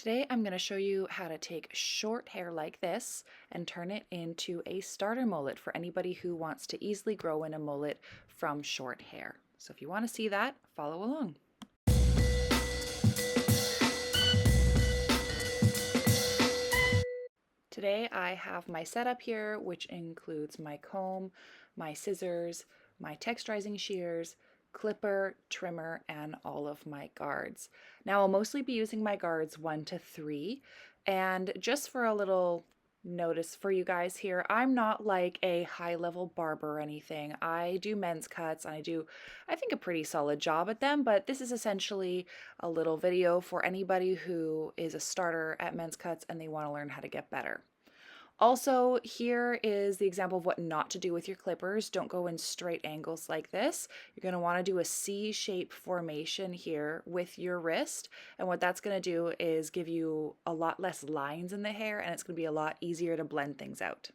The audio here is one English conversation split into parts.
Today I'm going to show you how to take short hair like this and turn it into a starter mullet for anybody who wants to easily grow in a mullet from short hair. So if you want to see that, follow along. Today I have my setup here, which includes my comb, my scissors, my texturizing shears, clipper, trimmer, and all of my guards. Now I'll mostly be using my guards 1 to 3, and just for a little notice for you guys here, I'm not like a high-level barber or anything. I do men's cuts and I do, I think, a pretty solid job at them, but this is essentially a little video for anybody who is a starter at men's cuts and they want to learn how to get better. Also, here is the example of what not to do with your clippers. Don't go in straight angles like this. You're going to want to do a C-shape formation here with your wrist. And what that's going to do is give you a lot less lines in the hair, and it's going to be a lot easier to blend things out.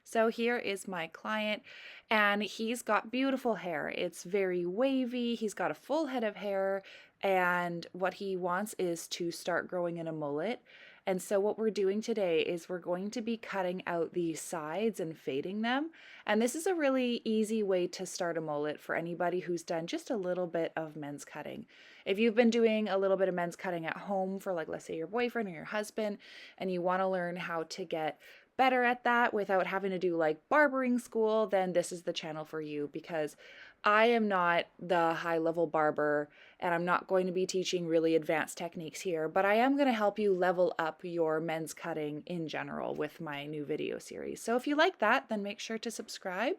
So here is my client, and he's got beautiful hair. It's very wavy. He's got a full head of hair, and what he wants is to start growing in a mullet. And so what we're doing today is we're going to be cutting out the sides and fading them. And this is a really easy way to start a mullet for anybody who's done just a little bit of men's cutting. If you've been doing a little bit of men's cutting at home for, like, let's say your boyfriend or your husband, and you want to learn how to get better at that without having to do like barbering school, then this is the channel for you, because I am not the high-level barber and I'm not going to be teaching really advanced techniques here, but I am going to help you level up your men's cutting in general with my new video series. So if you like that, then make sure to subscribe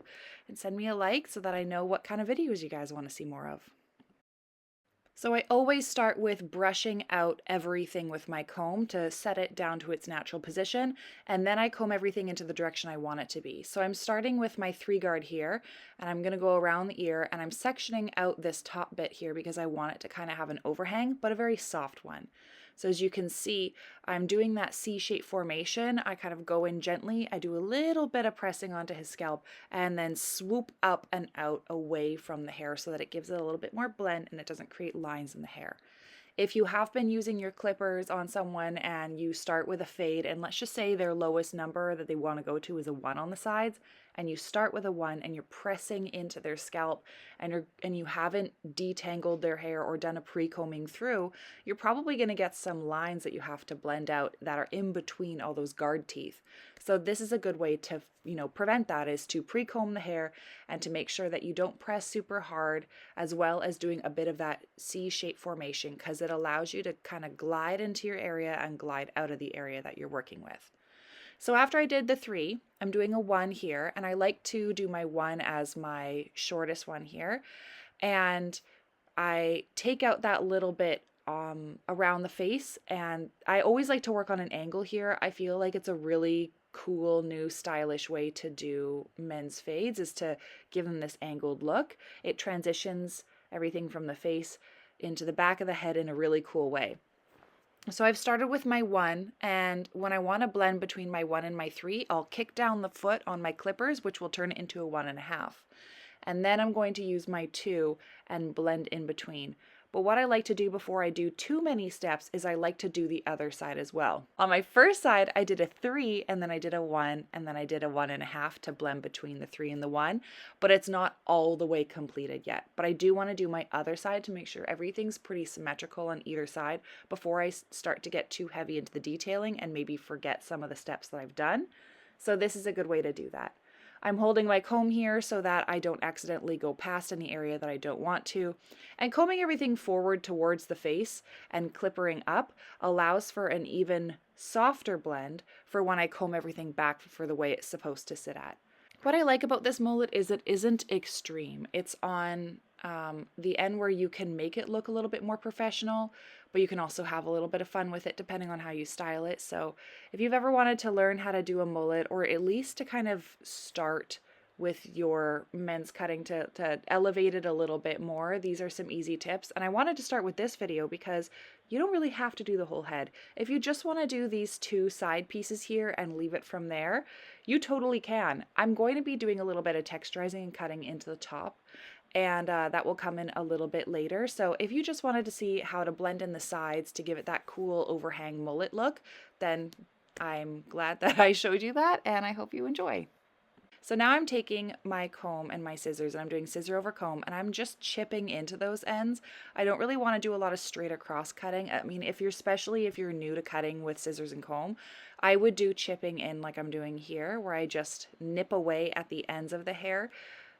and send me a like so that I know what kind of videos you guys want to see more of. So I always start with brushing out everything with my comb to set it down to its natural position, and then I comb everything into the direction I want it to be. So I'm starting with my 3 guard here, and I'm going to go around the ear, and I'm sectioning out this top bit here because I want it to kind of have an overhang, but a very soft one. So as you can see, I'm doing that C-shaped formation. I kind of go in gently. I do a little bit of pressing onto his scalp and then swoop up and out away from the hair so that it gives it a little bit more blend and it doesn't create lines in the hair. If you have been using your clippers on someone and you start with a fade, and let's just say their lowest number that they want to go to is a 1 on the sides, and you start with a 1 and you're pressing into their scalp and you haven't detangled their hair or done a pre-combing through, you're probably going to get some lines that you have to blend out that are in between all those guard teeth. So this is a good way to, prevent that, is to pre-comb the hair and to make sure that you don't press super hard, as well as doing a bit of that C-shape formation, because it allows you to kind of glide into your area and glide out of the area that you're working with. So after I did the 3, I'm doing a 1 here, and I like to do my 1 as my shortest one here. And I take out that little bit around the face, and I always like to work on an angle here. I feel like it's a really cool, new, stylish way to do men's fades, is to give them this angled look. It transitions everything from the face into the back of the head in a really cool way. So I've started with my 1, and when I want to blend between my 1 and my 3, I'll kick down the foot on my clippers, which will turn it into a 1.5. And then I'm going to use my 2 and blend in between. But what I like to do before I do too many steps is I like to do the other side as well. On my first side, I did a 3, and then I did a 1, and then I did a 1.5 to blend between the 3 and the 1, but it's not all the way completed yet. But I do want to do my other side to make sure everything's pretty symmetrical on either side before I start to get too heavy into the detailing and maybe forget some of the steps that I've done. So this is a good way to do that. I'm holding my comb here so that I don't accidentally go past any area that I don't want to. And combing everything forward towards the face and clippering up allows for an even softer blend for when I comb everything back for the way it's supposed to sit at. What I like about this mullet is it isn't extreme. It's on the end where you can make it look a little bit more professional, but you can also have a little bit of fun with it depending on how you style it. So if you've ever wanted to learn how to do a mullet, or at least to kind of start with your men's cutting to elevate it a little bit more, these are some easy tips. And I wanted to start with this video because you don't really have to do the whole head. If you just want to do these 2 side pieces here and leave it from there, you totally can. I'm going to be doing a little bit of texturizing and cutting into the top, and that will come in a little bit later. So if you just wanted to see how to blend in the sides to give it that cool overhang mullet look, then I'm glad that I showed you that, and I hope you enjoy. So now I'm taking my comb and my scissors, and I'm doing scissor over comb, and I'm just chipping into those ends. I don't really want to do a lot of straight across cutting. I mean, especially if you're new to cutting with scissors and comb, I would do chipping in like I'm doing here, where I just nip away at the ends of the hair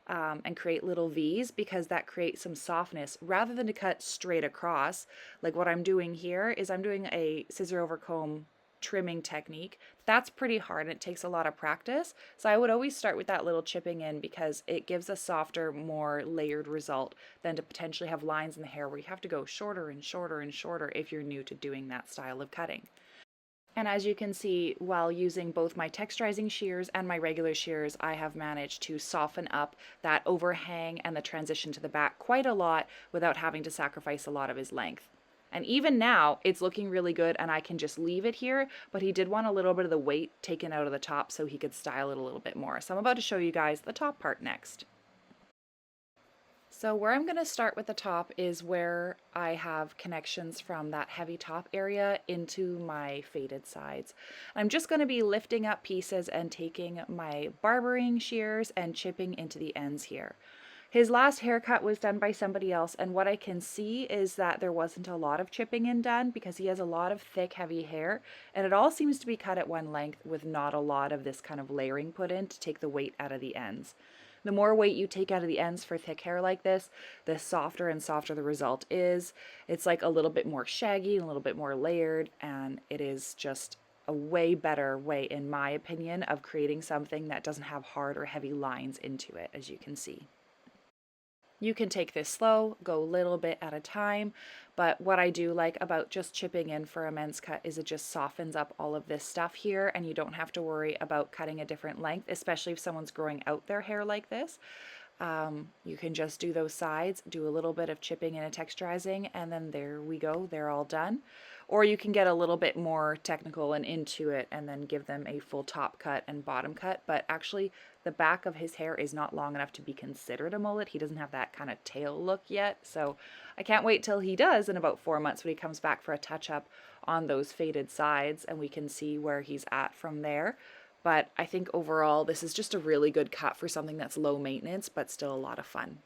and create little V's, because that creates some softness rather than to cut straight across. Like what I'm doing here is I'm doing a scissor over comb trimming technique. That's pretty hard and it takes a lot of practice. So I would always start with that little chipping in, because it gives a softer, more layered result than to potentially have lines in the hair where you have to go shorter and shorter and shorter if you're new to doing that style of cutting. And as you can see, while using both my texturizing shears and my regular shears, I have managed to soften up that overhang and the transition to the back quite a lot without having to sacrifice a lot of his length. And even now, it's looking really good and I can just leave it here, but he did want a little bit of the weight taken out of the top so he could style it a little bit more. So I'm about to show you guys the top part next. So where I'm going to start with the top is where I have connections from that heavy top area into my faded sides. I'm just going to be lifting up pieces and taking my barbering shears and chipping into the ends here. His last haircut was done by somebody else, and what I can see is that there wasn't a lot of chipping in done because he has a lot of thick, heavy hair, and it all seems to be cut at one length with not a lot of this kind of layering put in to take the weight out of the ends. The more weight you take out of the ends for thick hair like this, the softer and softer the result is. It's like a little bit more shaggy and a little bit more layered, and it is just a way better way, in my opinion, of creating something that doesn't have hard or heavy lines into it, as you can see. You can take this slow, go a little bit at a time, but what I do like about just chipping in for a men's cut is it just softens up all of this stuff here, and you don't have to worry about cutting a different length, especially if someone's growing out their hair like this. You can just do those sides, do a little bit of chipping and a texturizing, and then there we go, they're all done. Or you can get a little bit more technical and into it and then give them a full top cut and bottom cut, but actually the back of his hair is not long enough to be considered a mullet. He doesn't have that kind of tail look yet, so I can't wait till he does in about 4 months when he comes back for a touch-up on those faded sides, and we can see where he's at from there. But I think overall this is just a really good cut for something that's low maintenance but still a lot of fun.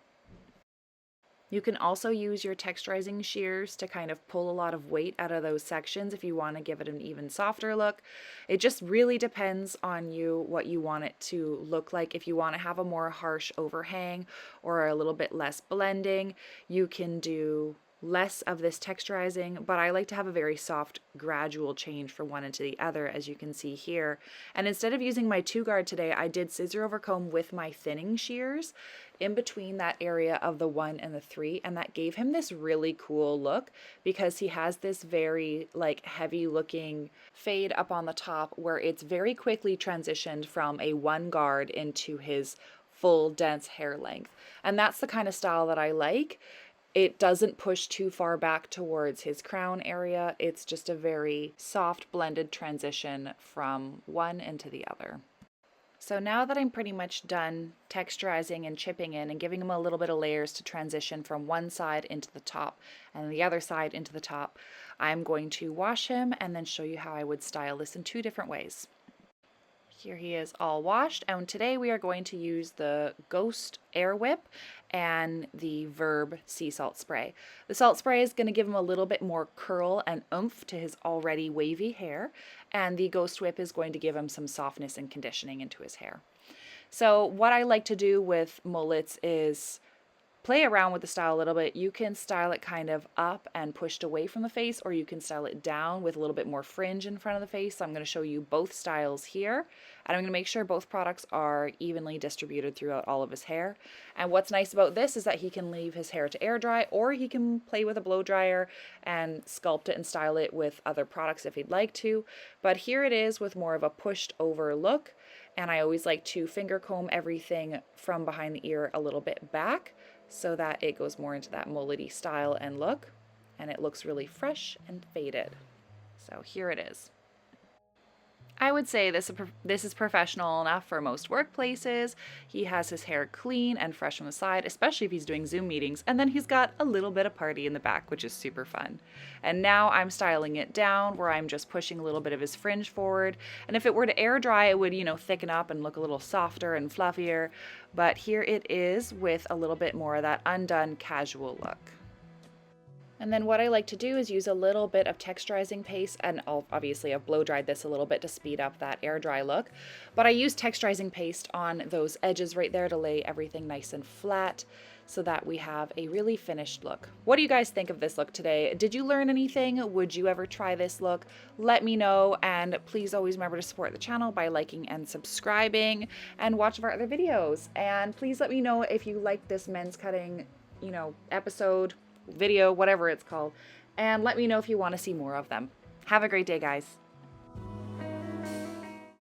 You can also use your texturizing shears to kind of pull a lot of weight out of those sections if you want to give it an even softer look. It just really depends on you what you want it to look like. If you want to have a more harsh overhang or a little bit less blending, you can do less of this texturizing, but I like to have a very soft gradual change from one into the other, as you can see here. And instead of using my 2-guard today, I did scissor over comb with my thinning shears in between that area of the 1 and the 3, and that gave him this really cool look because he has this very like heavy looking fade up on the top where it's very quickly transitioned from a 1-guard into his full dense hair length. And that's the kind of style that I like. It doesn't push too far back towards his crown area. It's just a very soft blended transition from one into the other. So now that I'm pretty much done texturizing and chipping in and giving him a little bit of layers to transition from one side into the top and the other side into the top, I'm going to wash him and then show you how I would style this in 2 different ways. Here he is all washed, and today we are going to use the Ghost Air Whip and the Verb Sea Salt Spray. The salt spray is going to give him a little bit more curl and oomph to his already wavy hair, and the Ghost Whip is going to give him some softness and conditioning into his hair. So what I like to do with mullets is play around with the style a little bit. You can style it kind of up and pushed away from the face, or you can style it down with a little bit more fringe in front of the face. So I'm going to show you both styles here, and I'm going to make sure both products are evenly distributed throughout all of his hair. And what's nice about this is that he can leave his hair to air dry, or he can play with a blow dryer and sculpt it and style it with other products if he'd like to. But here it is with more of a pushed over look, and I always like to finger comb everything from behind the ear a little bit back, so that it goes more into that mullet-y style and look, and it looks really fresh and faded. So here it is. I would say this is professional enough for most workplaces. He has his hair clean and fresh on the side, especially if he's doing Zoom meetings. And then he's got a little bit of party in the back, which is super fun. And now I'm styling it down where I'm just pushing a little bit of his fringe forward. And if it were to air dry, it would, thicken up and look a little softer and fluffier. But here it is with a little bit more of that undone casual look. And then what I like to do is use a little bit of texturizing paste, and obviously I've blow dried this a little bit to speed up that air dry look, but I use texturizing paste on those edges right there to lay everything nice and flat so that we have a really finished look. What do you guys think of this look today? Did you learn anything? Would you ever try this look? Let me know, and please always remember to support the channel by liking and subscribing and watch our other videos. And please let me know if you like this men's cutting, episode, video, whatever it's called, and let me know if you want to see more of them. Have a great day, guys.